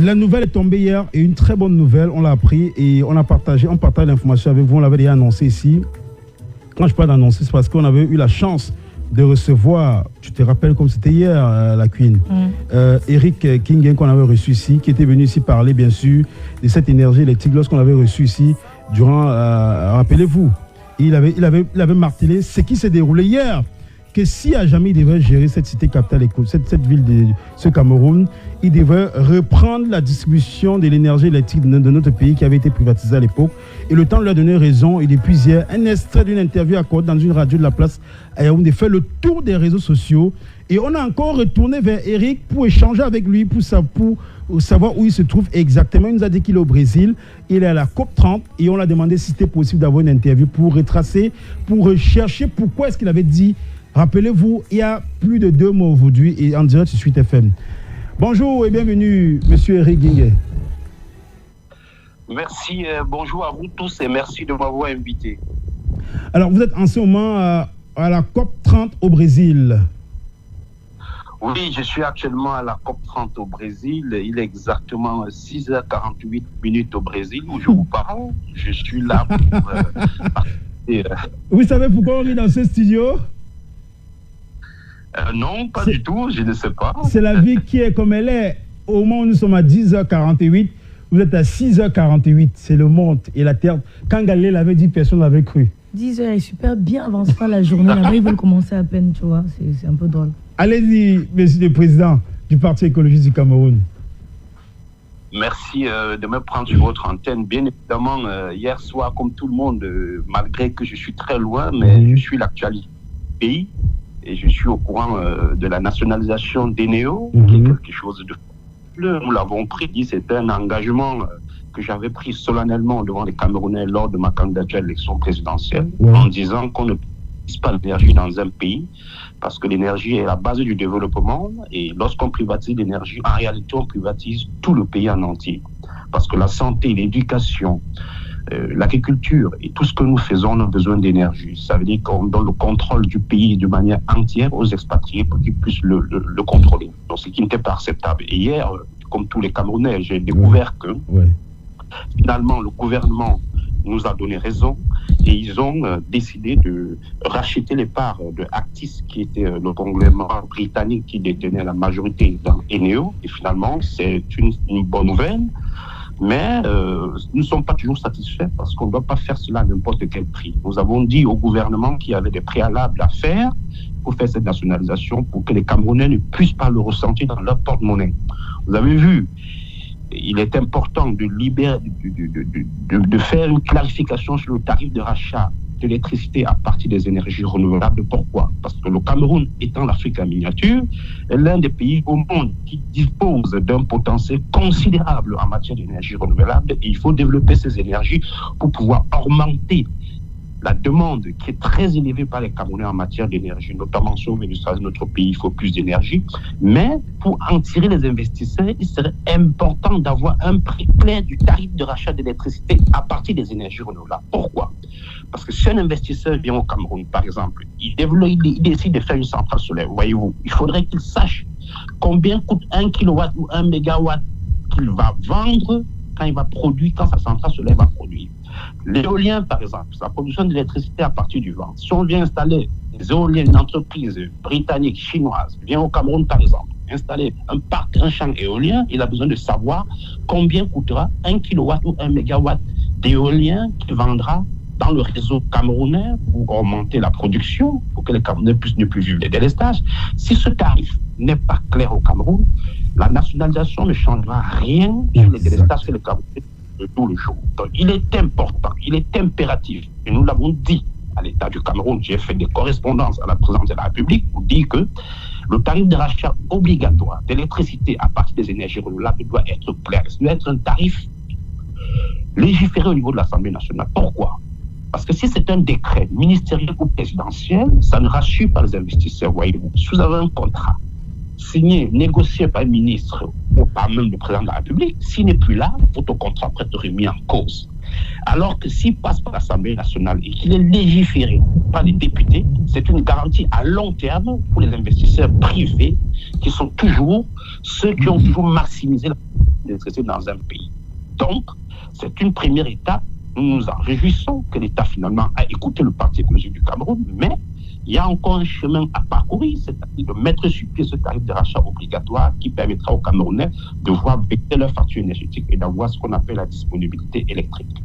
La nouvelle est tombée hier et une très bonne nouvelle. On l'a appris et on partage l'information avec vous. On l'avait déjà annoncé ici. Quand je parle d'annoncer, c'est parce qu'on avait eu la chance de recevoir, tu te rappelles comme c'était hier, la Queen, Eric Kingen qu'on avait reçu ici, qui était venu ici parler bien sûr de cette énergie électrique lorsqu'on l'avait reçu ici durant, rappelez-vous, il avait martelé ce qui s'est déroulé hier, que si à jamais il devait gérer cette cité capitale, cette ville de ce Cameroun, il devait reprendre la distribution de l'énergie électrique de notre pays qui avait été privatisée à l'époque. Et le temps de lui a donné raison. Et depuis hier, un extrait d'une interview accordée dans une radio de la place à Yaoundé fait le tour des réseaux sociaux. Et on a encore retourné vers Eric pour échanger avec lui, pour savoir où il se trouve exactement. Il nous a dit qu'il est au Brésil. Il est à la COP30 et on l'a demandé si c'était possible d'avoir une interview pour retracer, pour rechercher pourquoi est-ce qu'il avait dit. Rappelez-vous, il y a plus de 2 mois aujourd'hui et en direct sur Suite FM. Bonjour et bienvenue, monsieur Eric Kingen. Merci, bonjour à vous tous et merci de m'avoir invité. Alors, vous êtes en ce moment à la COP30 au Brésil. Oui, je suis actuellement à la COP30 au Brésil. Il est exactement 6h48 minutes au Brésil où je vous parle. Je suis là pour... Vous savez pourquoi on est dans ce studio ? Non, pas du tout, je ne sais pas. C'est la vie qui est comme elle est. Au moment où nous sommes à 10h48, vous êtes à 6h48. C'est le monde et la terre. Quand Galilée l'avait dit, personne ne l'avait cru. 10h est super bien avancée la journée. Là-bas, ils veulent commencer à peine, tu vois. C'est un peu drôle. Allez-y, monsieur le président du Parti écologiste du Cameroun. Merci de me prendre sur votre antenne. Bien évidemment, hier soir, comme tout le monde, malgré que je suis très loin, mais je suis l'actualité du pays. Et je suis au courant de la nationalisation d'Eneo, qui est quelque chose de... Nous l'avons pris, c'était un engagement que j'avais pris solennellement devant les Camerounais lors de ma candidature à l'élection présidentielle, en disant qu'on ne privatise pas l'énergie dans un pays, parce que l'énergie est la base du développement, et lorsqu'on privatise l'énergie, en réalité, on privatise tout le pays en entier. Parce que la santé, l'éducation, l'agriculture et tout ce que nous faisons, on a besoin d'énergie. Ça veut dire qu'on donne le contrôle du pays de manière entière aux expatriés pour qu'ils puissent le contrôler. Donc, ce qui n'était pas acceptable. Et hier, comme tous les Camerounais, j'ai découvert que finalement, le gouvernement nous a donné raison et ils ont décidé de racheter les parts de Actis, qui était le conglomérat britannique qui détenait la majorité dans Eneo. Et finalement, c'est une bonne nouvelle. Mais nous ne sommes pas toujours satisfaits parce qu'on ne doit pas faire cela à n'importe quel prix. Nous avons dit au gouvernement qu'il y avait des préalables à faire pour faire cette nationalisation, pour que les Camerounais ne puissent pas le ressentir dans leur porte-monnaie. Vous avez vu, il est important de faire une clarification sur le tarif de rachat de l'électricité à partir des énergies renouvelables. Pourquoi ? Parce que le Cameroun, étant l'Afrique en miniature, est l'un des pays au monde qui dispose d'un potentiel considérable en matière d'énergie renouvelable et il faut développer ces énergies pour pouvoir augmenter la demande qui est très élevée par les Camerounais en matière d'énergie, notamment sur l'industrie de notre pays, il faut plus d'énergie. Mais pour en tirer les investisseurs, il serait important d'avoir un prix clair du tarif de rachat d'électricité à partir des énergies renouvelables. Pourquoi ? Parce que si un investisseur vient au Cameroun, par exemple, il décide de faire une centrale solaire, voyez-vous, il faudrait qu'il sache combien coûte 1 kilowatt ou 1 mégawatt qu'il va vendre quand il va produire, quand sa centrale solaire va produire. L'éolien, par exemple, sa production d'électricité à partir du vent. Si on vient installer des éoliennes, une entreprise britannique, chinoise, vient au Cameroun, par exemple, installer un champ éolien, il a besoin de savoir combien coûtera 1 kilowatt ou 1 mégawatt d'éolien qu'il vendra dans le réseau camerounais pour augmenter la production, pour que les Camerounais puissent ne plus vivre des délestages. Si ce tarif n'est pas clair au Cameroun, la nationalisation ne changera rien sur les délestages que les Camerounais de tous les jours. Donc, il est important, il est impératif, et nous l'avons dit à l'État du Cameroun, j'ai fait des correspondances à la présidence de la République pour dire que le tarif de rachat obligatoire d'électricité à partir des énergies renouvelables doit être clair. Ce doit être un tarif légiféré au niveau de l'Assemblée nationale. Pourquoi ? Parce que si c'est un décret ministériel ou présidentiel, ça ne rassure pas les investisseurs. Voyez-vous, si vous avez un contrat signé, négocié par un ministre ou par même le président de la République, s'il n'est plus là, votre contrat peut être remis en cause. Alors que s'il passe par l'Assemblée nationale et qu'il est légiféré par les députés, c'est une garantie à long terme pour les investisseurs privés qui sont toujours ceux qui ont toujours maximisé la d'électricité dans un pays. Donc, c'est une première étape. Nous nous en réjouissons que l'État finalement a écouté le Parti écologique du Cameroun, mais il y a encore un chemin à parcourir, c'est-à-dire de mettre sur pied ce tarif de rachat obligatoire qui permettra aux Camerounais de voir baisser leur facture énergétique et d'avoir ce qu'on appelle la disponibilité électrique.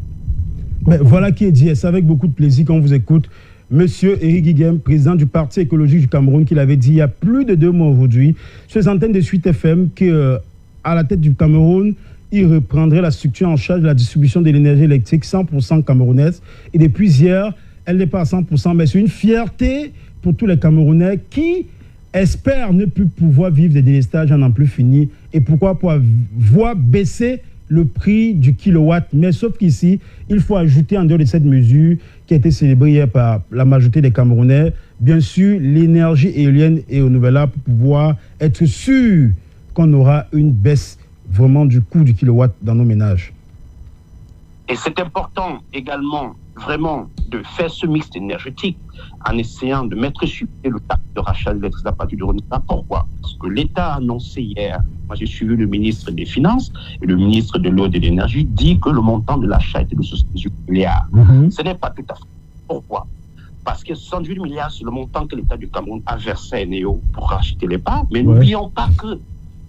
Ben, voilà qui est dit, et c'est avec beaucoup de plaisir qu'on vous écoute. Monsieur Éric Guiguem, président du Parti écologique du Cameroun, qui l'avait dit il y a plus de 2 mois aujourd'hui, sur les antennes de Suite FM, qu'à la tête du Cameroun, il reprendrait la structure en charge de la distribution de l'énergie électrique 100% camerounaise. Et depuis hier, elle n'est pas à 100%, mais c'est une fierté pour tous les Camerounais qui espèrent ne plus pouvoir vivre des délestages à n'en plus fini. Et pourquoi voir baisser le prix du kilowatt. Mais sauf qu'ici, il faut ajouter en dehors de cette mesure qui a été célébrée hier par la majorité des Camerounais, bien sûr, l'énergie éolienne et renouvelable pour pouvoir être sûr qu'on aura une baisse vraiment du coût du kilowatt dans nos ménages. Et c'est important également vraiment de faire ce mix énergétique en essayant de mettre sur pied le tarif de rachat de l'électricité à partir du renouvelable. Pourquoi? Parce que l'État a annoncé hier, moi j'ai suivi le ministre des Finances et le ministre de l'Eau et de l'Énergie, dit que le montant de l'achat était de 78 milliards. Ce n'est pas tout à fait. Pourquoi? Parce que 68 milliards, c'est le montant que l'État du Cameroun a versé à Eneo pour racheter les parts. Mais n'oublions pas que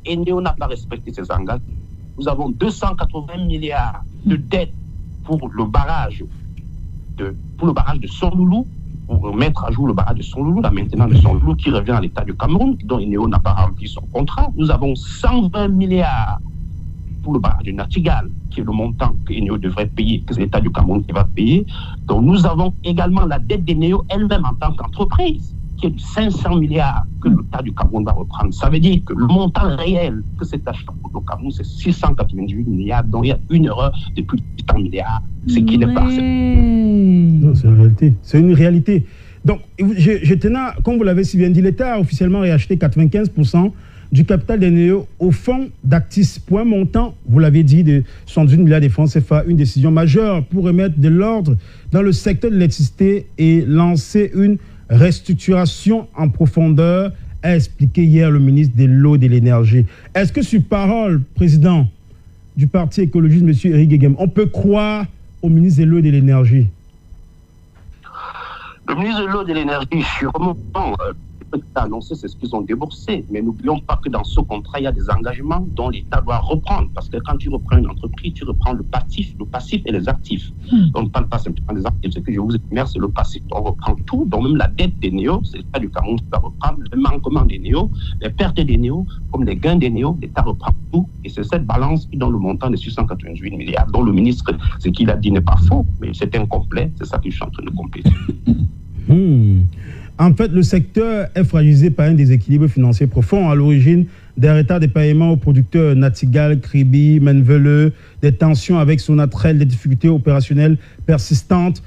Eneo n'a pas respecté ses engagements. Nous avons 280 milliards de dettes pour le barrage de Sonloulou, pour mettre à jour le barrage de Sonloulou, la maintenance de Sonloulou qui revient à l'État du Cameroun, dont Eneo n'a pas rempli son contrat. Nous avons 120 milliards pour le barrage de Natigal, qui est le montant que Eneo devrait payer, que c'est l'État du Cameroun qui va payer. Donc nous avons également la dette d'Eneo elle-même en tant qu'entreprise, qui est de 500 milliards que l'État du Cameroun va reprendre. Ça veut dire que le montant réel que cet achat pour le Cameroun, c'est 698 milliards, dont il y a une erreur de plus de 800 milliards, ce qui n'est pas assez. Non, c'est une réalité. C'est une réalité. Donc, je tenais, comme vous l'avez si bien dit, l'État a officiellement réacheté 95% du capital d'Eneo au fonds d'Actis pour un montant, vous l'avez dit, de 78 milliards de francs CFA, une décision majeure pour remettre de l'ordre dans le secteur de l'électricité et lancer une restructuration en profondeur, a expliqué hier le ministre de l'Eau et de l'Énergie. Est-ce que sur parole, président du Parti écologiste, M. Éric Guiguem, on peut croire au ministre de l'Eau et de l'Énergie? Le ministre de l'Eau et de l'Énergie, sûrement, a annoncé, c'est ce qu'ils ont déboursé. Mais n'oublions pas que dans ce contrat, il y a des engagements dont l'État doit reprendre. Parce que quand tu reprends une entreprise, tu reprends le passif et les actifs. Donc, on ne parle pas simplement des actifs. Ce que je vous explique, c'est le passif. On reprend tout. Donc, même la dette des Néo, c'est l'État du Cameroun qui va reprendre. Le manquement des Néo, les pertes des Néo, comme les gains des Néo, l'État reprend tout. Et c'est cette balance qui donne le montant de 698 milliards, dont le ministre, ce qu'il a dit n'est pas faux, mais c'est incomplet. C'est ça que je suis en train de compléter. En fait, le secteur est fragilisé par un déséquilibre financier profond à l'origine des retards de paiement aux producteurs Natigal, Kribi, Menvele, des tensions avec Sonatrel, des difficultés opérationnelles persistantes.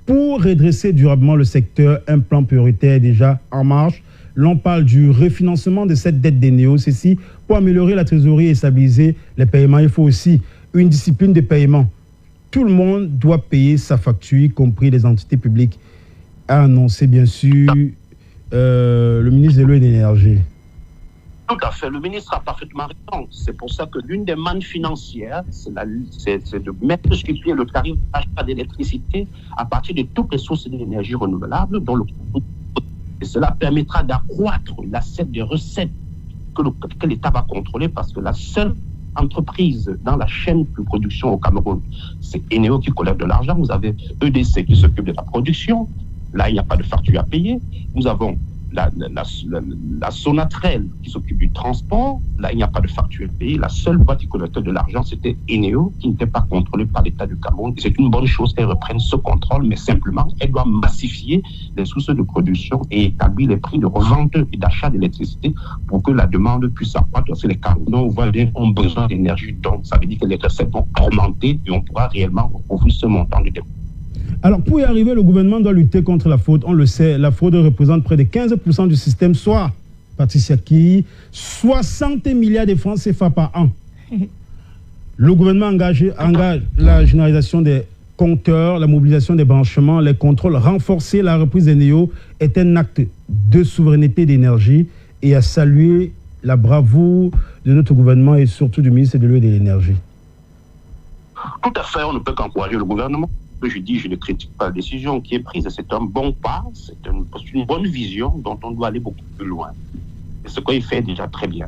Pour redresser durablement le secteur, un plan prioritaire est déjà en marche. L'on parle du refinancement de cette dette des Néo. Ceci pour améliorer la trésorerie et stabiliser les paiements. Il faut aussi une discipline de paiement. Tout le monde doit payer sa facture, y compris les entités publiques, a annoncé bien sûr le ministre de l'Eau et de l'Énergie. Tout à fait, le ministre a parfaitement raison. C'est pour ça que l'une des mannes financières, c'est de mettre sur pied le tarif d'achat d'électricité à partir de toutes les sources d'énergie renouvelable, et cela permettra d'accroître l'assiette des recettes que l'État va contrôler, parce que la seule entreprise dans la chaîne de production au Cameroun, c'est Eneo qui collecte de l'argent. Vous avez EDC qui s'occupe de la production. Là, il n'y a pas de facture à payer. Nous avons la Sonatrel qui s'occupe du transport. Là, il n'y a pas de facture à payer. La seule boîte qui collectait de l'argent, c'était Eneo, qui n'était pas contrôlée par l'État du Cameroun. Et c'est une bonne chose qu'elle reprenne ce contrôle, mais simplement, elle doit massifier les sources de production et établir les prix de revente et d'achat d'électricité pour que la demande puisse accroître. Parce que les Camerounais ont besoin d'énergie. Donc, ça veut dire que les recettes vont augmenter et on pourra réellement recouvrir ce montant de dépenses. Alors, pour y arriver, le gouvernement doit lutter contre la fraude. On le sait, la fraude représente près de 15% du système, soit, Patricia Ki, 60 milliards de francs CFA par an. Le gouvernement engage la généralisation des compteurs, la mobilisation des branchements, les contrôles renforcés. La reprise des Néo est un acte de souveraineté d'énergie et a salué la bravoure de notre gouvernement et surtout du ministre de l'Eau et de l'Énergie. Tout à fait, on ne peut qu'encourager le gouvernement. Je dis, je ne critique pas la décision qui est prise. C'est un bon pas, c'est une bonne vision dont on doit aller beaucoup plus loin. Et ce qu'il fait déjà très bien.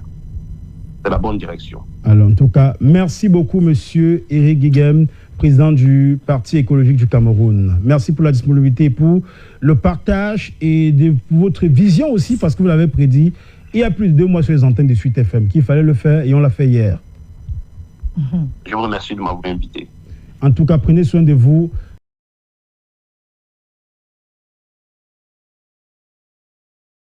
C'est la bonne direction. Alors, en tout cas, merci beaucoup, monsieur Éric Guiguem, président du Parti écologique du Cameroun. Merci pour la disponibilité, pour le partage et de votre vision aussi, parce que vous l'avez prédit il y a plus de 2 mois sur les antennes de Suite FM, qu'il fallait le faire et on l'a fait hier. Je vous remercie de m'avoir invité. En tout cas, prenez soin de vous.